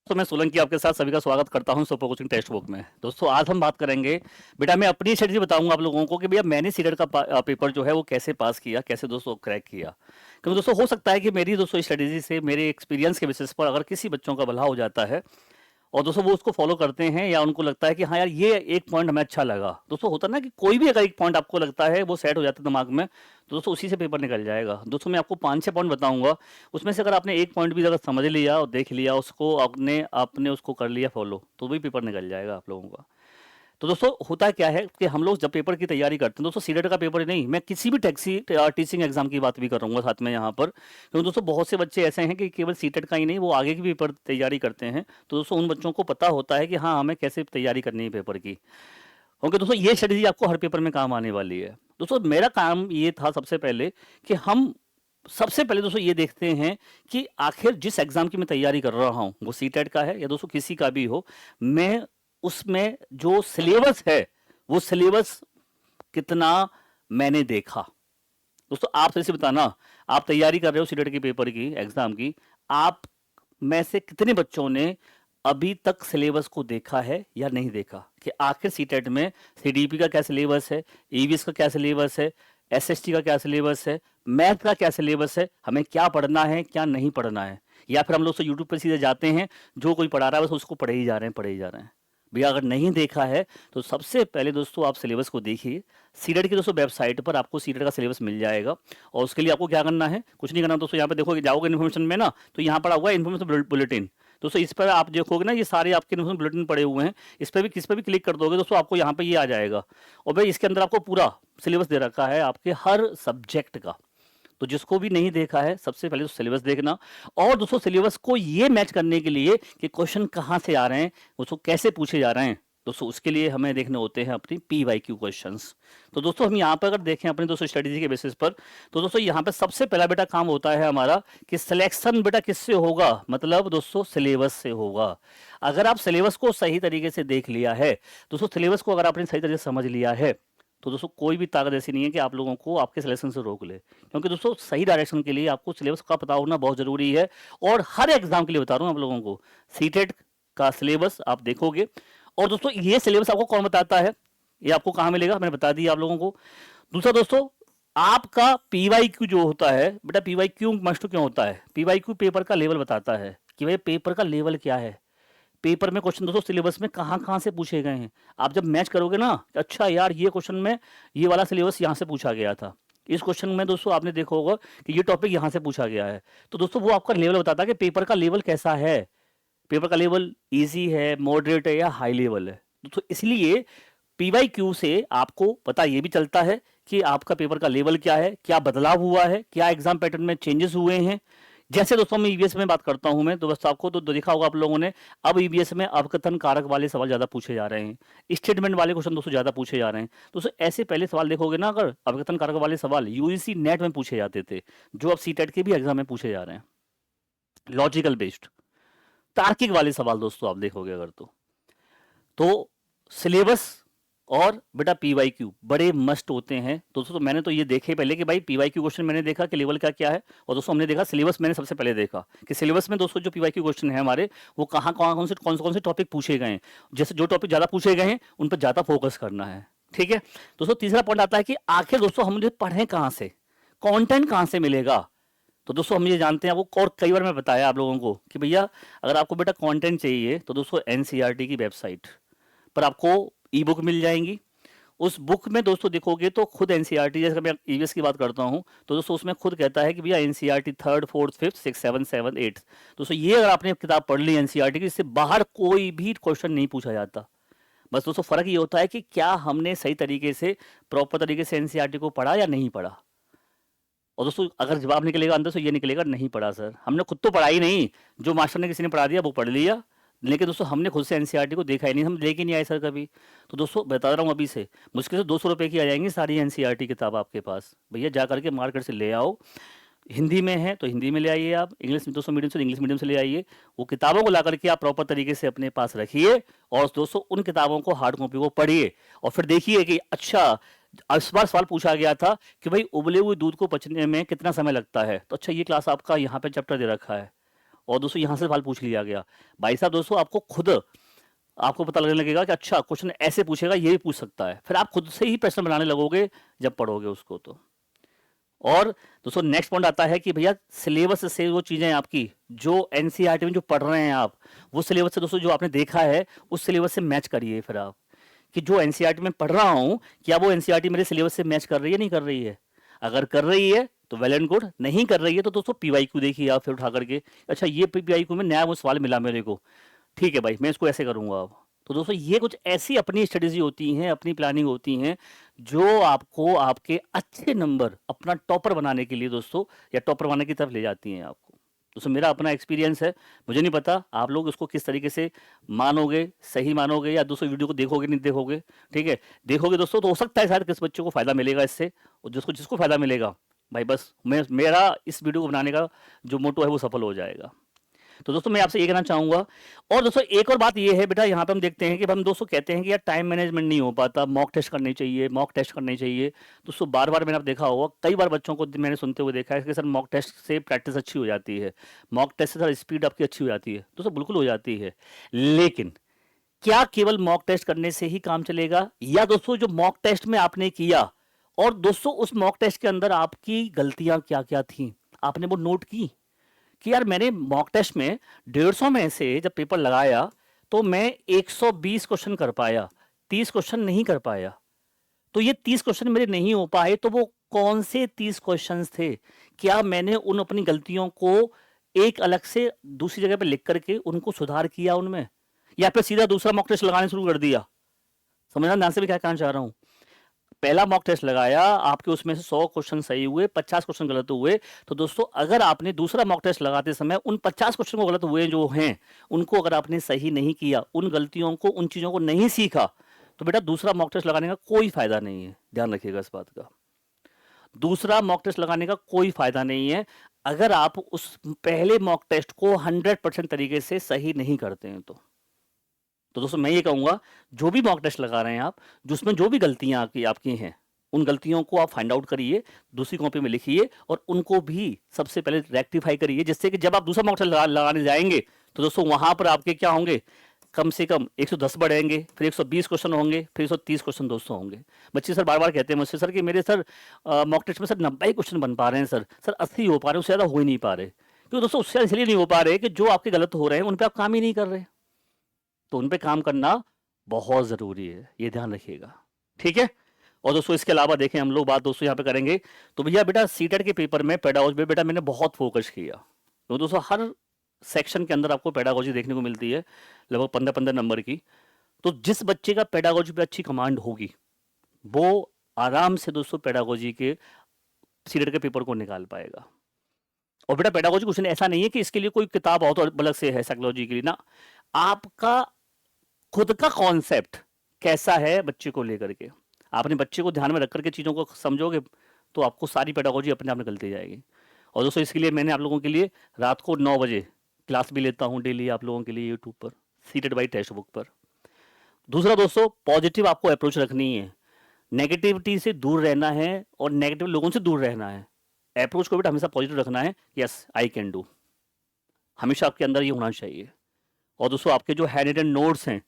तो मैं सोलंकी आपके साथ सभी का स्वागत करता हूं सुपर कोचिंग टेक्स्ट बुक में। दोस्तों आज हम बात करेंगे, बेटा मैं अपनी स्ट्रेटजी बताऊंगा आप लोगों को कि भैया मैंने सीटेट का पेपर जो है वो कैसे पास किया, कैसे दोस्तों क्रैक किया। क्योंकि दोस्तों हो सकता है कि मेरी दोस्तों स्ट्रेटजी से, मेरे एक्सपीरियंस के बेसिस पर अगर किसी बच्चों का भला हो जाता है और दोस्तों वो उसको फॉलो करते हैं या उनको लगता है कि हाँ यार ये एक पॉइंट हमें अच्छा लगा। दोस्तों होता है ना कि कोई भी अगर एक पॉइंट आपको लगता है वो सेट हो जाता है दिमाग में, तो दोस्तों उसी से पेपर निकल जाएगा। दोस्तों मैं आपको 5-6 पॉइंट बताऊंगा, उसमें से अगर आपने एक पॉइंट भी अगर समझ लिया और देख लिया उसको, आपने आपने उसको कर लिया फॉलो, तो भी पेपर निकल जाएगा आप लोगों का। तो दोस्तों होता क्या है कि हम लोग जब पेपर की तैयारी करते हैं, दोस्तों सीटेट का पेपर ही नहीं, मैं किसी भी टीचिंग एग्जाम की बात भी करूंगा साथ में यहाँ पर, क्योंकि दोस्तों बहुत से बच्चे ऐसे हैं कि केवल सीटेट का ही नहीं, वो आगे की पेपर तैयारी करते हैं। तो दोस्तों उन बच्चों को पता होता है कि हाँ हमें कैसे तैयारी करनी है पेपर की। क्योंकि दोस्तों ये स्ट्रेटेजी आपको हर पेपर में काम आने वाली है। दोस्तों मेरा काम ये था सबसे पहले कि हम सबसे पहले दोस्तों ये देखते हैं कि आखिर जिस एग्जाम की मैं तैयारी कर रहा हूँ, वो सीटेट का है या दोस्तों किसी का भी हो, मैं उसमें जो सिलेबस है वो सिलेबस कितना मैंने देखा। दोस्तों आप सही से बताना, आप तैयारी कर रहे हो सीटेट के पेपर की, एग्जाम की, आप में से कितने बच्चों ने अभी तक सिलेबस को देखा है या नहीं देखा कि आखिर सीटेट में सीडीपी का क्या सिलेबस है, ईवीएस का क्या सिलेबस है, एसएसटी का क्या सिलेबस है, मैथ का क्या सिलेबस है, हमें क्या पढ़ना है क्या नहीं पढ़ना है। या फिर हम लोग तो यूट्यूब पर सीधे जाते हैं, जो कोई पढ़ा रहा है बस उसको पढ़े ही जा रहे हैं, पढ़े ही जा रहे हैं। भैया अगर नहीं देखा है तो सबसे पहले दोस्तों आप सिलेबस को देखिए। सीटेट की दोस्तों वेबसाइट पर आपको सीटेट का सिलेबस मिल जाएगा, और उसके लिए आपको क्या करना है, कुछ नहीं करना दोस्तों। यहाँ पे देखोगे, जाओगे इन्फॉर्मेशन में ना, तो यहाँ पड़ा हुआ है इन्फॉर्मेशन बुलेटिन। दोस्तों इस पर आप देखोगे ना, ये सारे आपके इन्फॉर्मेशन बुलेटिन पड़े हुए हैं, इस पर भी किस पर भी क्लिक कर दोगे दोस्तों आपको यहाँ पे ये आ जाएगा। और भाई इसके अंदर आपको पूरा सिलेबस दे रखा है आपके हर सब्जेक्ट का। तो जिसको भी नहीं देखा है सबसे पहले तो सिलेबस देखना, और दोस्तों सिलेबस को ये मैच करने के लिए कि क्वेश्चन कहाँ से आ रहे हैं, उसको कैसे पूछे जा रहे हैं, दोस्तों उसके लिए हमें देखने होते हैं अपनी PYQ क्वेश्चंस। तो दोस्तों हम यहाँ पर अगर देखें अपने दोस्तों स्ट्रेटेजी के बेसिस पर, तो दोस्तों यहाँ पे सबसे पहला बेटा काम होता है हमारा कि सिलेक्शन बेटा किससे होगा, मतलब दोस्तों सिलेबस से होगा। अगर आप सिलेबस को सही तरीके से देख लिया है, दोस्तों सिलेबस को अगर आपने सही तरीके से समझ लिया है, तो दोस्तों कोई भी ताकत ऐसी नहीं है कि आप लोगों को आपके सिलेक्शन से रोक ले। क्योंकि दोस्तों सही डायरेक्शन के लिए आपको सिलेबस का पता होना बहुत जरूरी है। और हर एग्जाम के लिए बता रहा हूँ आप लोगों को, सीटेट का सिलेबस आप देखोगे। और दोस्तों ये सिलेबस आपको कौन बताता है, ये आपको कहाँ मिलेगा, मैंने बता दिया आप लोगों को। दूसरा दोस्तों, आपका PYQ जो होता है बेटा, PYQ मस्ट क्यों होता है, PYQ पेपर का लेवल बताता है कि भाई पेपर का लेवल क्या है। पेपर में क्वेश्चन दोस्तों सिलेबस में कहाँ कहाँ से पूछे गए हैं, आप जब मैच करोगे ना, अच्छा यार ये क्वेश्चन में ये वाला सिलेबस यहाँ से पूछा गया था, इस क्वेश्चन में दोस्तों आपने देखा होगा कि ये टॉपिक यहाँ से पूछा गया है, तो दोस्तों वो आपका लेवल बताता है कि पेपर का लेवल कैसा है, पेपर का लेवल इजी है, मॉडरेट है या हाई लेवल है। दोस्तों इसलिए PYQ से आपको पता ये भी चलता है कि आपका पेपर का लेवल क्या है, क्या बदलाव हुआ है, क्या एग्जाम पैटर्न में चेंजेस हुए हैं। जैसे दोस्तों मैं ईवीएस में बात करता हूं, मैं तो बस आपको तो देखा होगा आप लोगों ने, अब ईवीएस में अवकथन कारक वाले सवाल ज्यादा पूछे जा रहे हैं, स्टेटमेंट वाले क्वेश्चन दोस्तों ज्यादा पूछे जा रहे हैं। दोस्तों ऐसे पहले सवाल देखोगे ना, अगर अवकथन कारक वाले सवाल यूजीसी नेट में पूछे जाते थे, जो अब सीटेट के भी एग्जाम में पूछे जा रहे हैं, लॉजिकल बेस्ड तार्किक वाले सवाल दोस्तों आप देखोगे अगर तो सिलेबस और बेटा PYQ बड़े मस्ट होते हैं दोस्तों। तो मैंने तो ये देखे पहले कि भाई PYQ क्वेश्चन मैंने देखा कि लेवल का क्या है, और दोस्तों हमने देखा सिलेबस, मैंने सबसे पहले देखा कि सिलेबस में दोस्तों जो PYQ क्वेश्चन है हमारे, वो कहाँ कौन से टॉपिक पूछे गए हैं, जैसे जो टॉपिक ज़्यादा पूछे गए हैं उन पर ज़्यादा फोकस करना है। ठीक है दोस्तों, तीसरा पॉइंट आता है कि आखिर दोस्तों हम मुझे पढ़ें कहाँ से, कॉन्टेंट कहाँ से मिलेगा। तो दोस्तों हम ये जानते हैं आपको, और कई बार मैं बताया आप लोगों को कि भैया अगर आपको बेटा कंटेंट चाहिए तो दोस्तों NCERT की वेबसाइट पर आपको ई बुक मिल जाएंगी। उस बुक में दोस्तों देखोगे तो खुद NCERT, जैसे मैं ईवीएस की बात करता हूं तो दोस्तों उसमें खुद कहता है कि भैया NCERT 3rd 4th 5th 6th 7th 7th 8th। दोस्तों ये अगर आपने किताब पढ़ ली NCERT की, इससे बाहर कोई भी क्वेश्चन नहीं पूछा जाता। बस दोस्तों फर्क ये होता है कि क्या हमने सही तरीके से, प्रॉपर तरीके से NCERT को पढ़ा या नहीं पढ़ा। और दोस्तों अगर जवाब निकलेगा अंदर से ये निकलेगा, नहीं पढ़ा सर, हमने खुद तो पढ़ा ही नहीं, जो मास्टर ने किसी ने पढ़ा दिया वो पढ़ लिया, लेकिन दोस्तों हमने खुद से NCERT को देखा ही नहीं, हम लेके नहीं आए सर कभी। तो दोस्तों बता रहा हूँ अभी से, मुश्किल से 200 रुपये की आ जाएंगी सारी NCERT किताब आपके पास, भैया जा करके मार्केट से ले आओ। हिंदी में है तो हिंदी में ले आइए, आप इंग्लिश में दोस्तों मीडियम से इंग्लिश मीडियम से ले आइए। वो किताबों को ला करके आप प्रॉपर तरीके से अपने पास रखिए, और दोस्तों उन किताबों को, हार्ड कॉपी को पढ़िए, और फिर देखिए कि अच्छा इस बार सवाल पूछा गया था कि भाई उबले हुए दूध को पचने में कितना समय लगता है, तो अच्छा ये क्लास आपका यहाँ पे चैप्टर दे रखा है, और दोस्तों यहाँ से सवाल पूछ लिया गया, भाई साहब दोस्तों आपको खुद आपको पता लगने लगेगा कि अच्छा क्वेश्चन ऐसे पूछेगा, ये भी पूछ सकता है, फिर आप खुद से ही प्रश्न बनाने लगोगे जब पढ़ोगे उसको तो। और दोस्तों नेक्स्ट पॉइंट आता है कि भैया सिलेबस से वो चीजें आपकी जो एनसीईआरटी में जो पढ़ रहे हैं आप, वो सिलेबस से दोस्तों जो आपने देखा है उस सिलेबस से मैच करिए फिर आप, कि जो एनसीईआरटी में पढ़ रहा हूँ क्या वो एनसीईआरटी मेरे सिलेबस से मैच कर रही है नहीं कर रही है। अगर कर रही है तो वेल एंड गुड, नहीं कर रही है तो दोस्तों पीवाईक्यू देखिए आप फिर उठा करके, अच्छा ये पीवाईक्यू में नया वो सवाल मिला मेरे को, ठीक है भाई मैं इसको ऐसे करूंगा अब। तो दोस्तों ये कुछ ऐसी अपनी स्ट्रेटेजी होती हैं, अपनी प्लानिंग होती हैं, जो आपको आपके अच्छे नंबर अपना टॉपर बनाने के लिए दोस्तों, या टॉपर बनाने की तरफ ले जाती हैं आपको। दोस्तों मेरा अपना एक्सपीरियंस है, मुझे नहीं पता आप लोग इसको किस तरीके से मानोगे, सही मानोगे या दोस्तों वीडियो को देखोगे नहीं देखोगे, ठीक है। देखोगे दोस्तों तो हो सकता है शायद किस बच्चे को फायदा मिलेगा इससे, और जिसको जिसको फायदा मिलेगा भाई बस मेरा इस वीडियो को बनाने का जो मोटो है वो सफल हो जाएगा। तो दोस्तों मैं आपसे ये कहना चाहूंगा। और दोस्तों एक और बात ये है बेटा, यहाँ पे हम देखते हैं कि हम दोस्तों कहते हैं कि यार टाइम मैनेजमेंट नहीं हो पाता, मॉक टेस्ट करनी चाहिए, मॉक टेस्ट करनी चाहिए। दोस्तों बार बार मैंने आप देखा होगा, कई बार बच्चों को मैंने सुनते हुए देखा है कि सर मॉक टेस्ट से प्रैक्टिस अच्छी हो जाती है, मॉक टेस्ट से सर स्पीड आपकी अच्छी हो जाती है। दोस्तों बिल्कुल हो जाती है, लेकिन क्या केवल मॉक टेस्ट करने से ही काम चलेगा, या दोस्तों जो मॉक टेस्ट में आपने किया और दोस्तों उस मॉक टेस्ट के अंदर आपकी गलतियां क्या क्या थी, आपने वो नोट की कि यार मैंने मॉक टेस्ट में 150 में से जब पेपर लगाया तो मैं 120 क्वेश्चन कर पाया, 30 क्वेश्चन नहीं कर पाया। तो ये 30 क्वेश्चन मेरे नहीं हो पाए तो वो कौन से 30 क्वेश्चंस थे, क्या मैंने उन अपनी गलतियों को एक अलग से दूसरी जगह पे लिख करके उनको सुधार किया उनमें, या फिर सीधा दूसरा मॉक टेस्ट लगाने शुरू कर दिया। समझना ध्यान से भी क्या कहना चाह रहा हूं। पहला मॉक टेस्ट लगाया, आपके उसमें से 100 क्वेश्चन सही हुए, 50 क्वेश्चन गलत हुए, तो दोस्तों अगर आपने दूसरा मॉक टेस्ट लगाते समय उन 50 क्वेश्चन को गलत हुए जो हैं उनको अगर आपने सही नहीं किया, उन गलतियों को, उन चीजों को नहीं सीखा, तो बेटा दूसरा मॉक टेस्ट लगाने का कोई फायदा नहीं है। ध्यान रखिएगा इस बात का, दूसरा मॉक टेस्ट लगाने का कोई फायदा नहीं है अगर आप उस पहले मॉक टेस्ट को 100% तरीके से सही नहीं करते हैं तो दोस्तों मैं ये कहूंगा, जो भी मॉक टेस्ट लगा रहे हैं आप, जिसमें जो भी गलतियां आपकी हैं, उन गलतियों को आप फाइंड आउट करिए, दूसरी कॉपी में लिखिए और उनको भी सबसे पहले रेक्टिफाई करिए, जिससे कि जब आप दूसरा मॉक टेस्ट लगाने जाएंगे तो दोस्तों वहां पर आपके क्या होंगे, कम से कम 110 बढ़ेंगे, फिर 120 क्वेश्चन होंगे, फिर 130 क्वेश्चन दोस्तों होंगे। बच्चे सर बार बार कहते हैं मुझसे सर कि मेरे सर मॉक टेस्ट में सर 90 क्वेश्चन बन पा रहे हैं, सर 80 हो पा रहे हैं, उससे ज़्यादा हो ही नहीं पा रहे। क्योंकि दोस्तों उससे इसलिए नहीं हो पा रहे कि जो आपके गलत हो रहे हैं उन पर आप काम ही नहीं कर रहे, तो उन पे काम करना बहुत ज़रूरी है, ये ध्यान रखिएगा, ठीक है। और दोस्तों इसके अलावा देखें हम लोग बात दोस्तों यहाँ पे करेंगे, तो भैया बेटा सीटेट के पेपर में पेडागोजी पे बेटा मैंने बहुत फोकस किया। तो दोस्तों हर सेक्शन के अंदर आपको पेडागोजी देखने को मिलती है लगभग 15-15 नंबर की। तो जिस बच्चे का पेडागोजी पे अच्छी कमांड होगी वो आराम से दोस्तों पेडागोजी के सीटेट के पेपर को निकाल पाएगा। और बेटा पेडागोजी क्वेश्चन ऐसा नहीं है कि इसके लिए कोई किताब और अलग से है साइकोलॉजी के लिए ना, आपका खुद का कॉन्सेप्ट कैसा है बच्चे को लेकर के, आपने बच्चे को ध्यान में रख करके चीज़ों को समझोगे तो आपको सारी पेडागोजी अपने आप निकलती जाएगी। और दोस्तों इसके लिए मैंने आप लोगों के लिए रात को 9 बजे क्लास भी लेता हूँ डेली आप लोगों के लिए यूट्यूब पर, सीटेड बाई टेक्स्ट बुक पर। दूसरा दोस्तों पॉजिटिव आपको अप्रोच रखनी है, नेगेटिविटी से दूर रहना है और नेगेटिव लोगों से दूर रहना है। अप्रोच को बेटा हमेशा पॉजिटिव रखना है, यस आई कैन डू, हमेशा आपके अंदर ये होना चाहिए। और दोस्तों आपके जो हैंड रिटन नोट्स हैं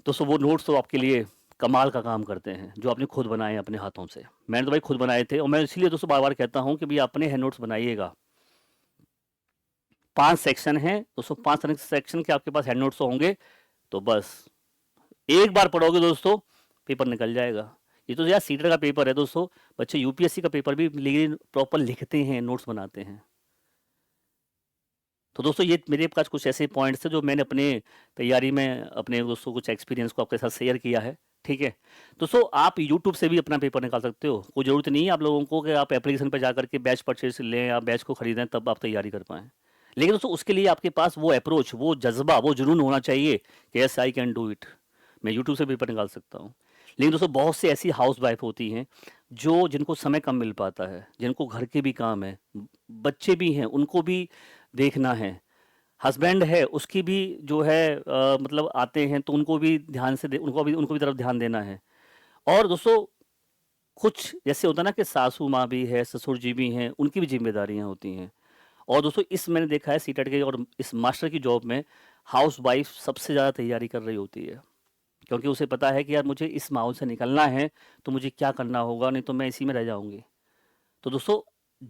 दोस्तों, वो नोट्स तो आपके लिए कमाल का काम करते हैं, जो आपने खुद बनाए हैं अपने हाथों से। मैंने तो भाई खुद बनाए थे, और मैं इसलिए दोस्तों बार बार कहता हूँ कि भैया अपने हैंड नोट्स बनाइएगा। 5 सेक्शन हैं दोस्तों, 5 सेक्शन के आपके पास हैंड नोट्स होंगे, तो बस एक बार पढ़ोगे दोस्तों पेपर निकल जाएगा। ये तो यार सीटर का पेपर है दोस्तों, बच्चे यूपीएससी का पेपर भी प्रॉपर लिखते हैं, नोट्स बनाते हैं। तो दोस्तों ये मेरे पास कुछ ऐसे पॉइंट्स हैं जो मैंने अपने तैयारी में अपने दोस्तों कुछ एक्सपीरियंस को आपके साथ शेयर किया है, ठीक है। दोस्तों आप यूट्यूब से भी अपना पेपर निकाल सकते हो, कोई ज़रूरत नहीं है आप लोगों को कि आप एप्लीकेशन पर जाकर के बैच परचेज लें या बैच को खरीदें तब आप तैयारी कर पाएँ। लेकिन दोस्तों उसके लिए आपके पास वो अप्रोच, वो जज्बा, वो जुनून होना चाहिए कि yes I can do it, मैं यूट्यूब से पेपर निकाल सकता हूँ। लेकिन दोस्तों बहुत सी ऐसी हाउस वाइफ होती हैं जो जिनको समय कम मिल पाता है, जिनको घर के भी काम है, बच्चे भी हैं उनको भी देखना है, हस्बैंड है उसकी भी जो है मतलब आते हैं तो उनको भी ध्यान से उनको भी तरफ ध्यान देना है। और दोस्तों कुछ जैसे होता है ना कि सासू माँ भी है, ससुर जी भी हैं, उनकी भी जिम्मेदारियां होती हैं। और दोस्तों इस मैंने देखा है सीटेट के और इस मास्टर की जॉब में हाउस वाइफ सबसे ज़्यादा तैयारी कर रही होती है, क्योंकि उसे पता है कि यार मुझे इस माहौल से निकलना है, तो मुझे क्या करना होगा, नहीं तो मैं इसी में रह जाऊंगी। तो दोस्तों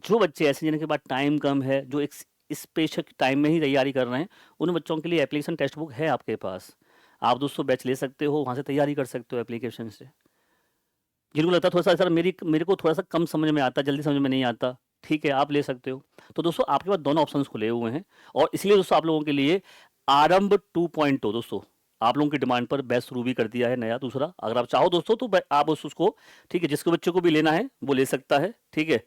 जो बच्चे ऐसे जिनके पास टाइम कम है, जो एक स्पेसिफिक टाइम में ही तैयारी कर रहे हैं, उन बच्चों के लिए एप्लीकेशन टेक्स्ट बुक है आपके पास। आप दोस्तों बैच ले सकते हो, वहाँ से तैयारी कर सकते हो एप्लीकेशन से। जिनको लगता है थोड़ा सा सर मेरे को थोड़ा सा कम समझ में आता, जल्दी समझ में नहीं आता, ठीक है आप ले सकते हो। तो दोस्तों आपके पास दोनों ऑप्शंस खुले हुए हैं, और इसलिए दोस्तों आप लोगों के लिए आरंभ 2.0 दोस्तों आप लोगों की डिमांड पर बैच शुरू भी कर दिया है नया दूसरा। अगर आप चाहो दोस्तों तो आप उसको, ठीक है, जिसको बच्चे को भी लेना है वो ले सकता है, ठीक है।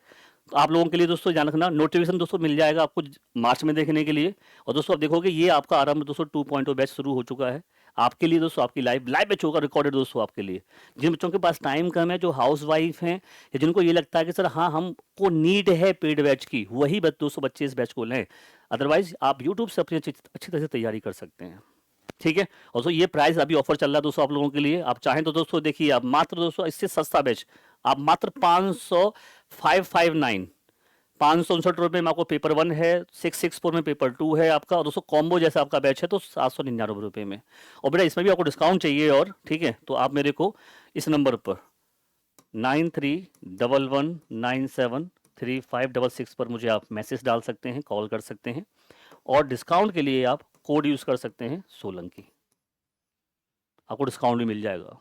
तो आप लोगों के लिए दोस्तों ध्यान रखना, नोटिफिकेशन दोस्तों मिल जाएगा आपको मार्च में देखने के लिए। और दोस्तों आप देखोगे ये आपका आरंभ दोस्तों 2.0 बैच शुरू हो चुका है आपके लिए दोस्तों, आपकी लाइव बैच होगा रिकॉर्डेड दोस्तों आपके लिए। जिन बच्चों के पास टाइम कम है, जो हाउस वाइफ हैं, या जिनको ये लगता है कि सर हाँ हमको नीड है पेड बैच की, वही दोस्तों बच्चे इस बैच को लें। अदरवाइज आप यूट्यूब से अपनी अच्छी तरह से तैयारी कर सकते हैं, ठीक है। और दोस्तों ये प्राइस अभी ऑफर चल रहा है दोस्तों आप लोगों के लिए। आप चाहें तो दोस्तों देखिए, आप मात्र दोस्तों इससे सस्ता बैच आप मात्र 559 ₹559 में आपको पेपर 1 है, 664 में पेपर 2 है आपका, और दोस्तों कॉम्बो जैसा आपका बैच है तो ₹799 में। और बेटा इसमें भी आपको डिस्काउंट चाहिए, और ठीक है तो आप मेरे को इस नंबर पर 9311973566 पर मुझे आप मैसेज डाल सकते हैं, कॉल कर सकते हैं, और डिस्काउंट के लिए आप कोड यूज़ कर सकते हैं सोलंकी, आपको डिस्काउंट भी मिल जाएगा,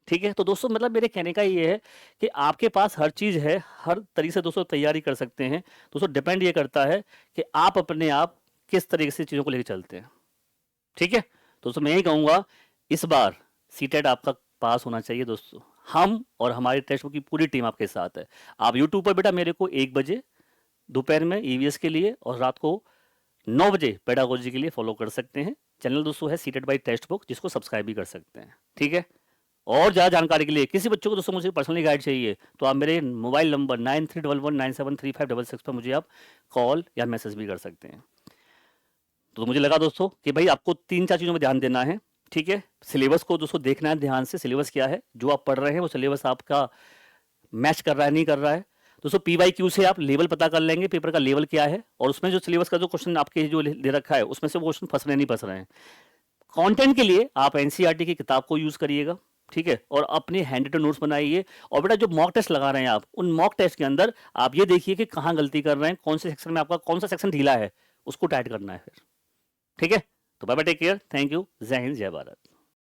ठीक है। तो दोस्तों मतलब मेरे कहने का ये है कि आपके पास हर चीज़ है, हर तरीके से दोस्तों तैयारी कर सकते हैं। दोस्तों डिपेंड ये करता है कि आप अपने आप किस तरीके से चीज़ों को लेकर चलते हैं, ठीक है। दोस्तों मैं यही कहूँगा, इस बार सीटेट आपका पास होना चाहिए दोस्तों। हम और हमारी टेस्ट बुक की पूरी टीम आपके साथ है। आप यूट्यूब पर बेटा मेरे को 1 बजे दोपहर में ईवीएस के लिए, और रात को 9 बजे पेडागोजी के लिए फॉलो कर सकते हैं। चैनल दोस्तों है सीटेट बाय टेक्स्ट बुक, जिसको सब्सक्राइब भी कर सकते हैं, ठीक है। और ज़्यादा जानकारी के लिए किसी बच्चों को दोस्तों मुझे पर्सनली गाइड चाहिए, तो आप मेरे मोबाइल नंबर 9311973566 पर मुझे आप कॉल या मैसेज भी कर सकते हैं। तो मुझे लगा दोस्तों कि भाई आपको 3-4 चीज़ों में ध्यान देना है, ठीक है। सिलेबस को दोस्तों देखना है ध्यान से, सिलेबस क्या है, जो आप पढ़ रहे हैं वो सिलेबस आपका मैच कर रहा है नहीं कर रहा है। दोस्तों PYQ से आप लेवल पता कर लेंगे, पेपर का लेवल क्या है, और उसमें जो सिलेबस का जो क्वेश्चन आपके जो दे रखा है उसमें से वो क्वेश्चन फंस रहे नहीं फंस रहे हैं। कंटेंट के लिए आप एनसीईआरटी की किताब को यूज़ करिएगा, ठीक है, और अपने हैंड रिटन नोट्स बनाइए। और बेटा जो मॉक टेस्ट लगा रहे हैं आप, उन मॉक टेस्ट के अंदर आप ये देखिए कि कहाँ गलती कर रहे हैं, कौन से सेक्शन में आपका कौन सा सेक्शन ढीला है, उसको टाइट करना है फिर, ठीक है। तो bye bye, take care, thank you, जय हिंद जय भारत।